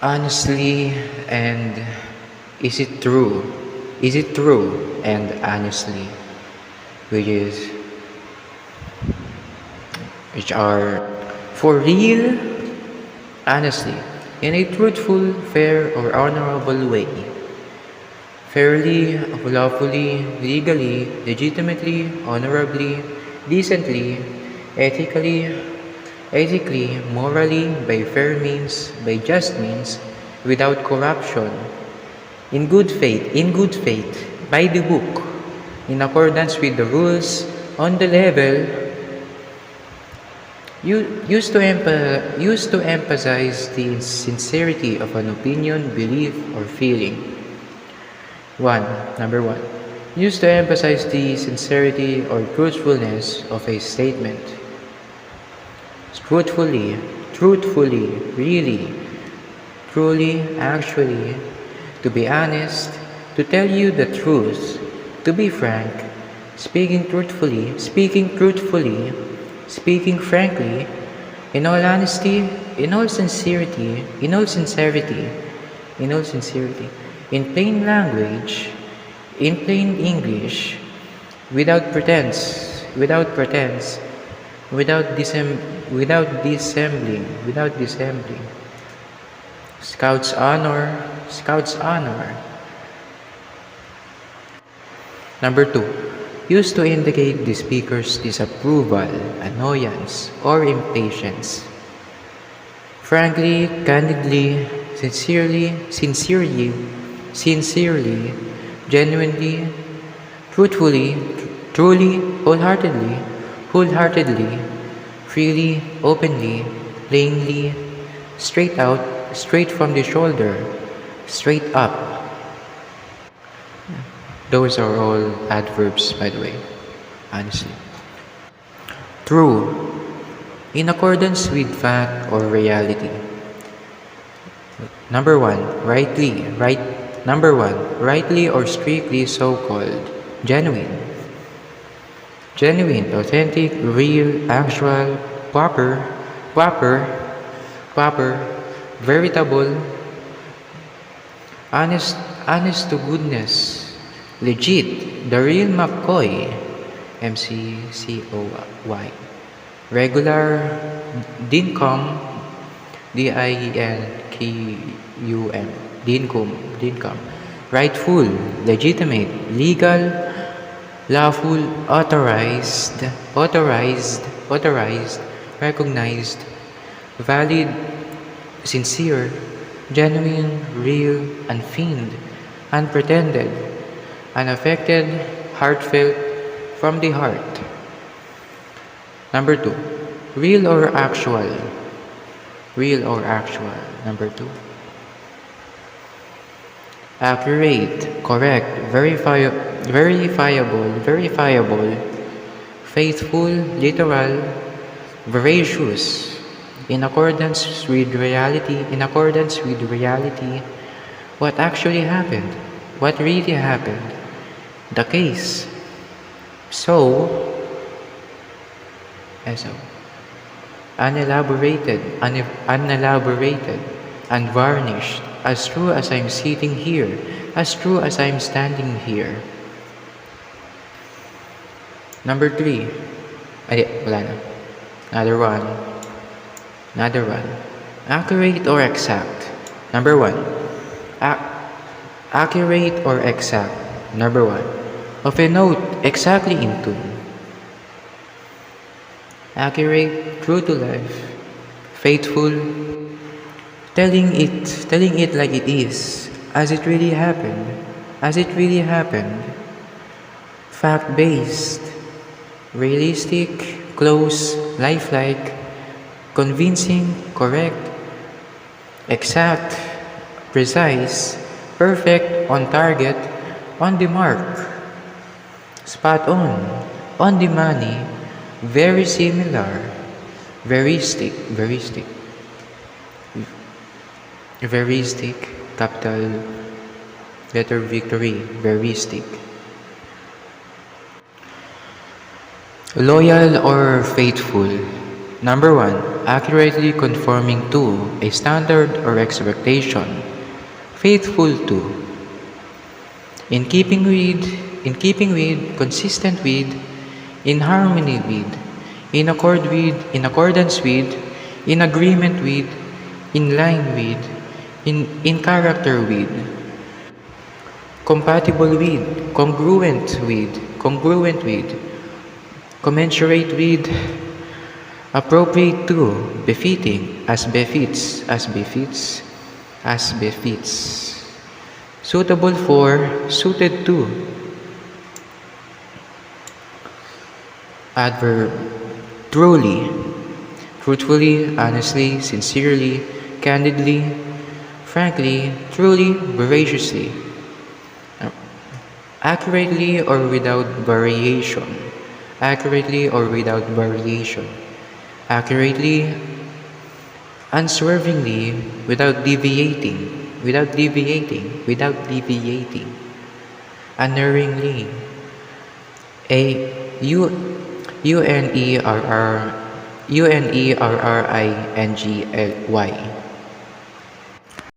Honestly and is it true? Is it true and honestly, which is which are for real, honestly, in a truthful, fair, or honorable way, fairly, lawfully, legally, legitimately, honorably, decently, ethically, morally, by fair means, by just means, without corruption, in good faith, by the book, in accordance with the rules, on the level, used to emphasize the sincerity of an opinion, belief, or feeling. Number one, used to emphasize the sincerity or truthfulness of a statement. Truthfully, really, truly, actually, to be honest, to tell you the truth, to be frank, speaking frankly, in all honesty, in all sincerity, in plain language, in plain English, without pretense, without dissembling. Scout's honor. Number two, used to indicate the speaker's disapproval, annoyance, or impatience. Frankly, candidly, sincerely, genuinely, truthfully, truly, wholeheartedly, freely, openly, plainly, straight out, straight from the shoulder, straight up. Those are all adverbs, by the way, honestly. True, in accordance with fact or reality. Number one, rightly or strictly so-called. Genuine, authentic, real, actual, proper, veritable, honest to goodness, legit, the real McCoy, McCoy, regular, dincom, dincum, rightful, legitimate, legal, lawful, authorized, recognized, valid, sincere, genuine, real, unfeigned, unpretended, unaffected, heartfelt, from the heart. Number two, real or actual. Number two. Accurate, correct, verifiable, faithful, literal, veracious, in accordance with reality, what actually happened, what really happened, the case. So, unelaborated, unvarnished, as true as I'm sitting here, as true as I'm standing here. Number three. Wala na. Another one. Accurate or exact. Number one. Accurate or exact. Number one. Of a note, exactly in tune. Accurate, true to life, faithful, telling it like it is, as it really happened, fact-based, realistic, close, lifelike, convincing, correct, exact, precise, perfect, on target, on the mark, spot on the money, very similar, veristic, capital letter victory, veristic. Loyal or faithful. Number one, accurately conforming to a standard or expectation, faithful to, in keeping with, consistent with, in harmony with, in accordance with, in agreement with, in line with, in character with, compatible with, congruent with, commensurate with, appropriate to, befitting, as befits, suitable for, suited to, adverb, truly, truthfully, honestly, sincerely, candidly, frankly, truly, veraciously, accurately or without variation, accurately or without variation, accurately, unswervingly, without deviating, unerringly, a u u n e r r u n e r r i n g l y,